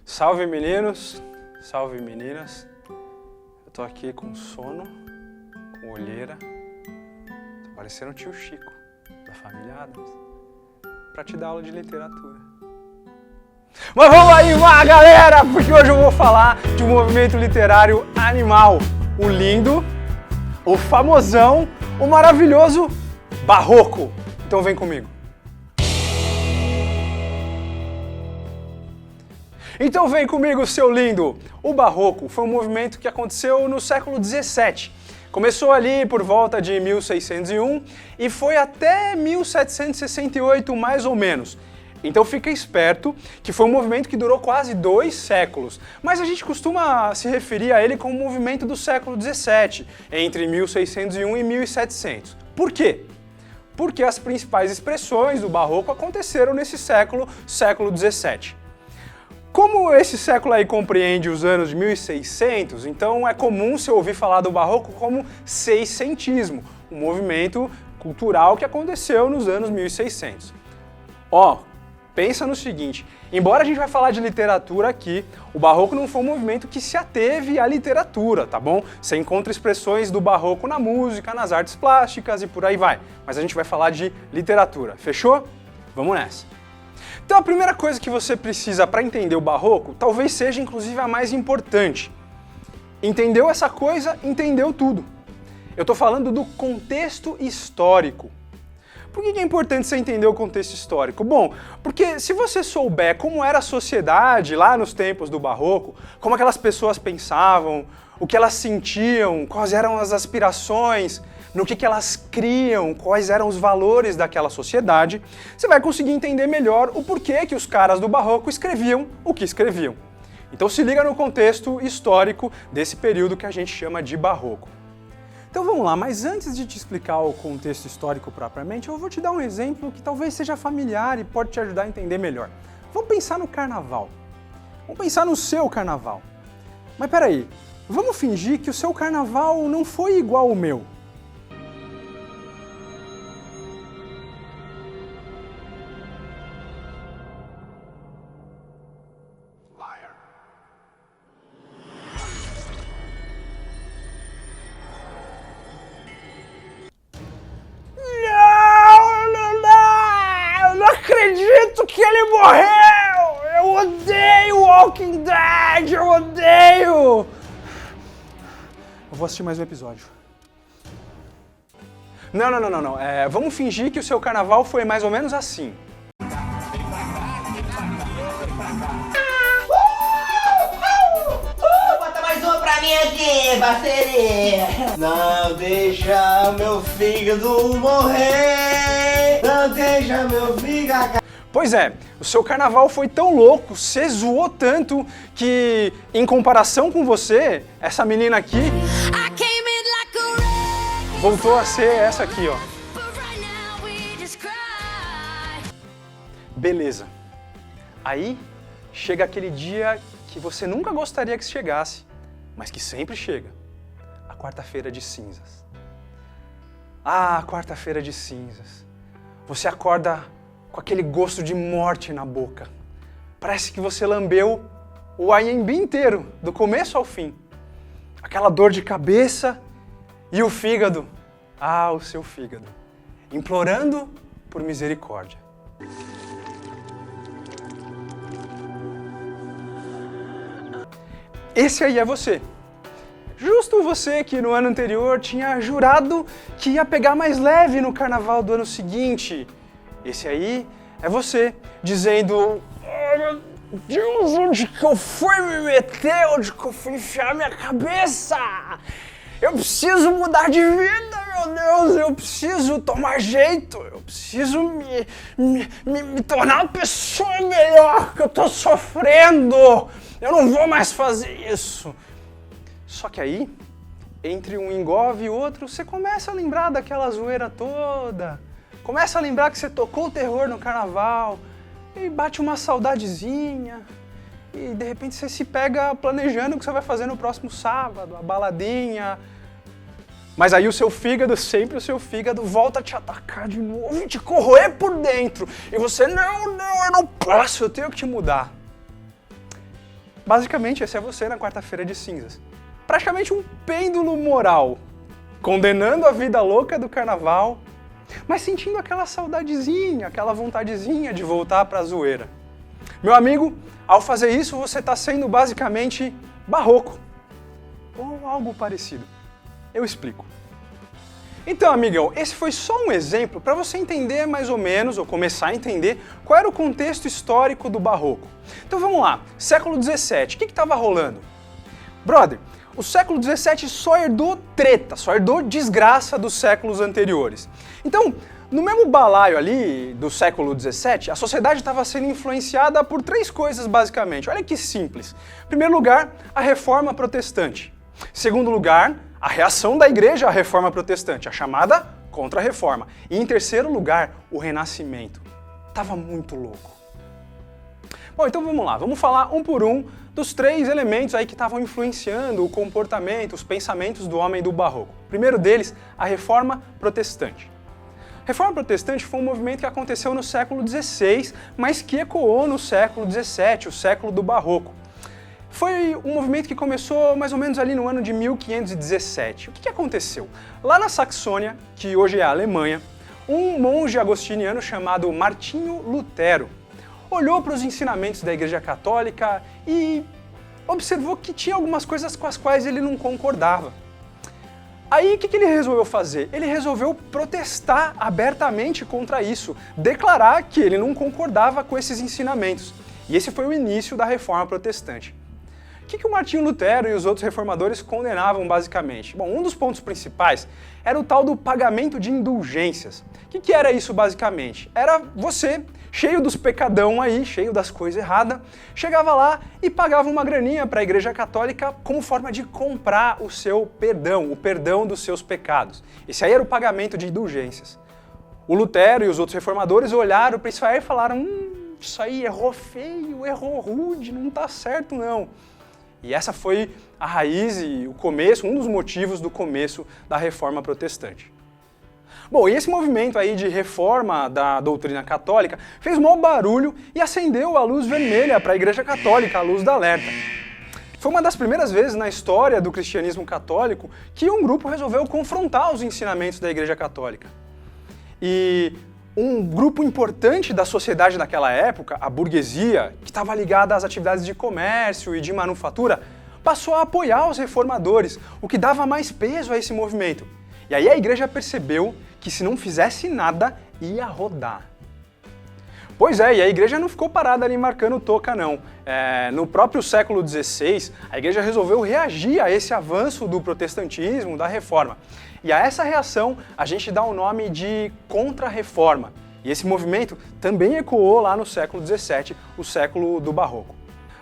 Salve meninos, salve meninas. Eu tô aqui com sono, com olheira. Tô parecendo o tio Chico, da família Addams, pra te dar aula de literatura. Mas vamos aí lá, galera, porque hoje eu vou falar de um movimento literário animal. O lindo, o famosão, o maravilhoso Barroco. Então vem comigo. Então vem comigo, seu lindo! O Barroco foi um movimento que aconteceu no século XVII. Começou ali por volta de 1601 e foi até 1768, mais ou menos. Então fica esperto que foi um movimento que durou quase 2 séculos, mas a gente costuma se referir a ele como um movimento do século XVII, entre 1601 e 1700. Por quê? Porque as principais expressões do Barroco aconteceram nesse século XVII. Como esse século aí compreende os anos de 1600, então é comum se ouvir falar do Barroco como seiscentismo, um movimento cultural que aconteceu nos anos 1600. Pensa no seguinte, embora a gente vai falar de literatura aqui, o Barroco não foi um movimento que se ateve à literatura, tá bom? Você encontra expressões do Barroco na música, nas artes plásticas e por aí vai, mas a gente vai falar de literatura, fechou? Vamos nessa! Então a primeira coisa que você precisa para entender o Barroco, talvez seja inclusive a mais importante. Entendeu essa coisa, entendeu tudo. Eu estou falando do contexto histórico. Por que é importante você entender o contexto histórico? Bom, porque se você souber como era a sociedade lá nos tempos do Barroco, como aquelas pessoas pensavam, o que elas sentiam, quais eram as aspirações, no que elas criam, quais eram os valores daquela sociedade, você vai conseguir entender melhor o porquê que os caras do Barroco escreviam o que escreviam. Então se liga no contexto histórico desse período que a gente chama de Barroco. Então vamos lá, mas antes de te explicar o contexto histórico propriamente, eu vou te dar um exemplo que talvez seja familiar e pode te ajudar a entender melhor. Vamos pensar no carnaval. Vamos pensar no seu carnaval. Mas peraí, vamos fingir que o seu carnaval não foi igual ao meu. Que ele morreu! Eu odeio Walking Dead! Eu odeio! Eu vou assistir mais um episódio. Não. Vamos fingir que o seu carnaval foi mais ou menos assim. Bota mais um pra mim aqui, parceria! Não deixa meu fígado morrer! Não deixa meu fígado... Pois é, o seu carnaval foi tão louco, você zoou tanto que, em comparação com você, essa menina aqui voltou a ser essa aqui, ó. Beleza. Aí chega aquele dia que você nunca gostaria que chegasse, mas que sempre chega. A quarta-feira de cinzas. Ah, quarta-feira de cinzas. Você acorda com aquele gosto de morte na boca. Parece que você lambeu o Anhembi inteiro, do começo ao fim. Aquela dor de cabeça e o fígado. Ah, o seu fígado. Implorando por misericórdia. Esse aí é você. Justo você que no ano anterior tinha jurado que ia pegar mais leve no carnaval do ano seguinte. Esse aí é você, dizendo: oh, meu Deus, onde que eu fui me meter? Onde que eu fui enfiar minha cabeça? Eu preciso mudar de vida, meu Deus, eu preciso tomar jeito, eu preciso me tornar uma pessoa melhor, que eu tô sofrendo, eu não vou mais fazer isso. Só que aí, entre um engove e outro, você começa a lembrar daquela zoeira toda. Começa a lembrar que você tocou o terror no carnaval e bate uma saudadezinha e de repente você se pega planejando o que você vai fazer no próximo sábado, a baladinha. Mas aí o seu fígado, sempre o seu fígado, volta a te atacar de novo e te corroer por dentro. E você, não, eu não posso, eu tenho que te mudar. Basicamente, esse é você na quarta-feira de cinzas. Praticamente um pêndulo moral, condenando a vida louca do carnaval, mas sentindo aquela saudadezinha, aquela vontadezinha de voltar pra zoeira. Meu amigo, ao fazer isso, você está sendo basicamente barroco, ou algo parecido. Eu explico. Então, amigão, esse foi só um exemplo para você entender mais ou menos, ou começar a entender, qual era o contexto histórico do barroco. Então vamos lá, século XVII, o que estava rolando? Brother, o século XVII só herdou treta, só herdou desgraça dos séculos anteriores. Então, no mesmo balaio ali do século XVII, a sociedade estava sendo influenciada por três coisas basicamente. Olha que simples. Em primeiro lugar, a reforma protestante. Em segundo lugar, a reação da igreja à reforma protestante, a chamada Contra-Reforma. E em terceiro lugar, o Renascimento. Tava muito louco. Bom, então vamos lá, vamos falar um por um dos três elementos aí que estavam influenciando o comportamento, os pensamentos do homem do Barroco. O primeiro deles, a Reforma Protestante. A Reforma Protestante foi um movimento que aconteceu no século XVI, mas que ecoou no século XVII, o século do Barroco. Foi um movimento que começou mais ou menos ali no ano de 1517. O que aconteceu? Lá na Saxônia, que hoje é a Alemanha, um monge agostiniano chamado Martinho Lutero olhou para os ensinamentos da Igreja Católica e observou que tinha algumas coisas com as quais ele não concordava. Aí o que ele resolveu fazer? Ele resolveu protestar abertamente contra isso, declarar que ele não concordava com esses ensinamentos. E esse foi o início da Reforma Protestante. O que o Martinho Lutero e os outros reformadores condenavam basicamente? Bom, um dos pontos principais era o tal do pagamento de indulgências. O que era isso basicamente? Era você, cheio dos pecadão aí, cheio das coisas erradas, chegava lá e pagava uma graninha para a Igreja Católica como forma de comprar o seu perdão, o perdão dos seus pecados. Esse aí era o pagamento de indulgências. O Lutero e os outros reformadores olharam para isso aí e falaram: isso aí errou feio, errou rude, não tá certo não. E essa foi a raiz e o começo, um dos motivos do começo da Reforma Protestante. Bom, e esse movimento aí de reforma da doutrina católica fez um maior barulho e acendeu a luz vermelha para a Igreja Católica, a luz da alerta. Foi uma das primeiras vezes na história do cristianismo católico que um grupo resolveu confrontar os ensinamentos da Igreja Católica. E um grupo importante da sociedade naquela época, a burguesia, que estava ligada às atividades de comércio e de manufatura, passou a apoiar os reformadores, o que dava mais peso a esse movimento. E aí a igreja percebeu que se não fizesse nada, ia rodar. Pois é, e a igreja não ficou parada ali marcando toca não. No próprio século XVI, a igreja resolveu reagir a esse avanço do protestantismo, da reforma. E a essa reação a gente dá o nome de Contra-Reforma. E esse movimento também ecoou lá no século XVII, o século do Barroco.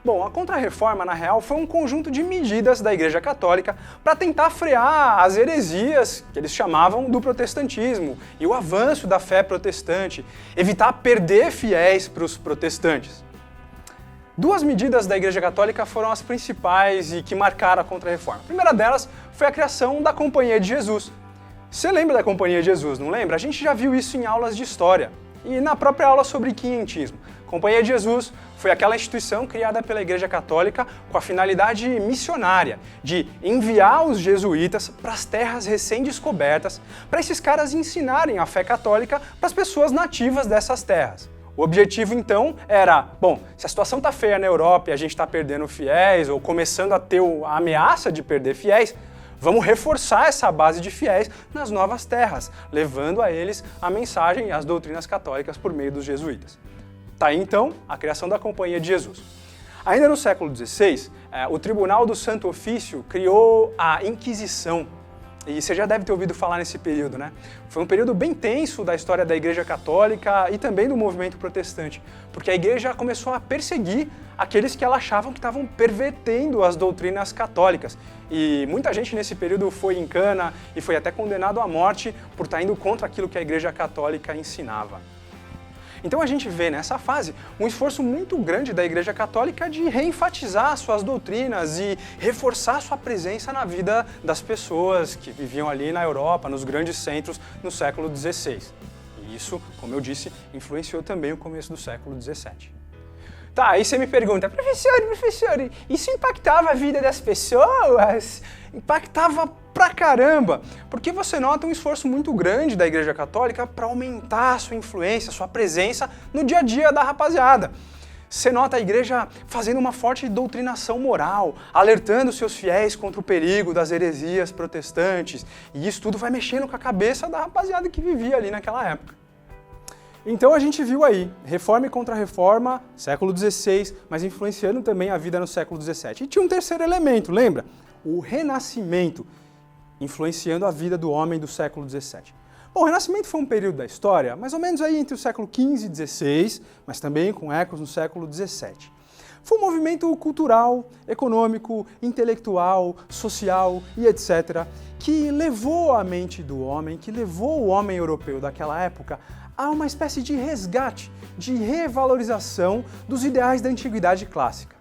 Bom, a Contra-Reforma, na real, foi um conjunto de medidas da Igreja Católica para tentar frear as heresias, que eles chamavam do protestantismo, e o avanço da fé protestante, evitar perder fiéis para os protestantes. Duas medidas da Igreja Católica foram as principais e que marcaram a Contra-Reforma. A primeira delas foi a criação da Companhia de Jesus. Você lembra da Companhia de Jesus, não lembra? A gente já viu isso em aulas de história e na própria aula sobre quinhentismo. A Companhia de Jesus foi aquela instituição criada pela Igreja Católica com a finalidade missionária de enviar os jesuítas para as terras recém-descobertas, para esses caras ensinarem a fé católica para as pessoas nativas dessas terras. O objetivo, então, era, bom, se a situação está feia na Europa e a gente está perdendo fiéis ou começando a ter a ameaça de perder fiéis, vamos reforçar essa base de fiéis nas novas terras, levando a eles a mensagem e as doutrinas católicas por meio dos jesuítas. Tá aí, então, a criação da Companhia de Jesus. Ainda no século XVI, o Tribunal do Santo Ofício criou a Inquisição. E você já deve ter ouvido falar nesse período, né? Foi um período bem tenso da história da Igreja Católica e também do movimento protestante, porque a Igreja começou a perseguir aqueles que ela achavam que estavam pervertendo as doutrinas católicas. E muita gente nesse período foi em cana e foi até condenado à morte por estar indo contra aquilo que a Igreja Católica ensinava. Então a gente vê nessa fase um esforço muito grande da Igreja Católica de reenfatizar suas doutrinas e reforçar sua presença na vida das pessoas que viviam ali na Europa, nos grandes centros, no século XVI. E isso, como eu disse, influenciou também o começo do século XVII. Tá, aí você me pergunta, professor, isso impactava a vida das pessoas? Impactava pra caramba, porque você nota um esforço muito grande da Igreja Católica para aumentar a sua influência, a sua presença no dia a dia da rapaziada. Você nota a igreja fazendo uma forte doutrinação moral, alertando seus fiéis contra o perigo das heresias protestantes, e isso tudo vai mexendo com a cabeça da rapaziada que vivia ali naquela época. Então a gente viu aí, reforma e contra-reforma, século XVI, mas influenciando também a vida no século XVII. E tinha um terceiro elemento, lembra? O Renascimento, influenciando a vida do homem do século XVII. Bom, o Renascimento foi um período da história, mais ou menos aí entre o século XV e XVI, mas também com ecos no século XVII. Foi um movimento cultural, econômico, intelectual, social e etc., que levou a mente do homem, que levou o homem europeu daquela época a uma espécie de resgate, de revalorização dos ideais da antiguidade clássica.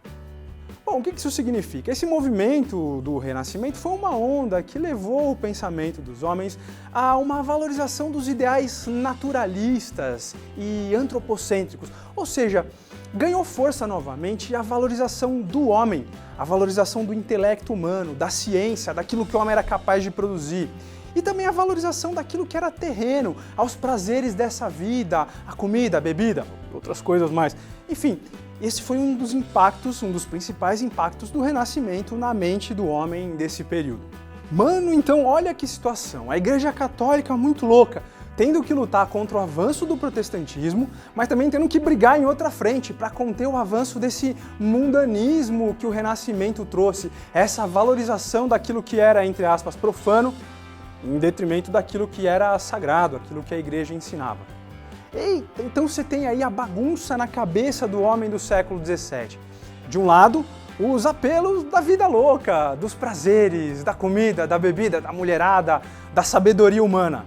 Bom, o que isso significa? Esse movimento do Renascimento foi uma onda que levou o pensamento dos homens a uma valorização dos ideais naturalistas e antropocêntricos, ou seja, ganhou força novamente a valorização do homem, a valorização do intelecto humano, da ciência, daquilo que o homem era capaz de produzir. E também a valorização daquilo que era terreno, aos prazeres dessa vida, a comida, a bebida, outras coisas mais. Enfim, esse foi um dos impactos, um dos principais impactos do Renascimento na mente do homem desse período. Mano, então olha que situação, a Igreja Católica muito louca, tendo que lutar contra o avanço do protestantismo, mas também tendo que brigar em outra frente para conter o avanço desse mundanismo que o Renascimento trouxe, essa valorização daquilo que era, entre aspas, profano, em detrimento daquilo que era sagrado, aquilo que a igreja ensinava. Eita, então você tem aí a bagunça na cabeça do homem do século XVII. De um lado, os apelos da vida louca, dos prazeres, da comida, da bebida, da mulherada, da sabedoria humana.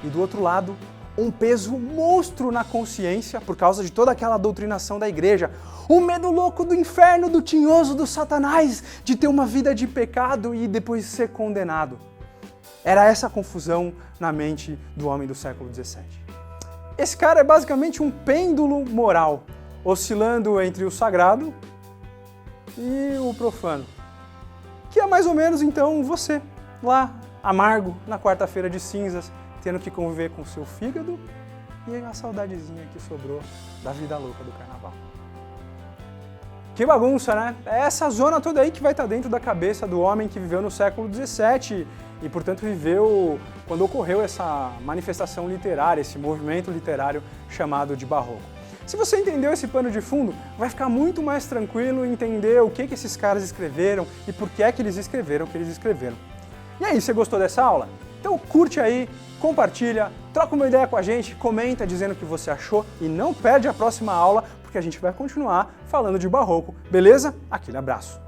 E do outro lado, um peso monstro na consciência por causa de toda aquela doutrinação da igreja. O medo louco do inferno, do tinhoso, do Satanás, de ter uma vida de pecado e depois ser condenado. Era essa a confusão na mente do homem do século XVII. Esse cara é basicamente um pêndulo moral, oscilando entre o sagrado e o profano. Que é mais ou menos, então, você, lá, amargo, na quarta-feira de cinzas, tendo que conviver com o seu fígado e a saudadezinha que sobrou da vida louca do carnaval. Que bagunça, né? É essa zona toda aí que vai estar dentro da cabeça do homem que viveu no século XVII e, portanto, viveu quando ocorreu essa manifestação literária, esse movimento literário chamado de Barroco. Se você entendeu esse pano de fundo, vai ficar muito mais tranquilo entender o que esses caras escreveram e por que é que eles escreveram o que eles escreveram. E aí, você gostou dessa aula? Então curte aí, compartilha, troca uma ideia com a gente, comenta dizendo o que você achou e não perde a próxima aula, porque a gente vai continuar falando de Barroco, beleza? Aquele abraço!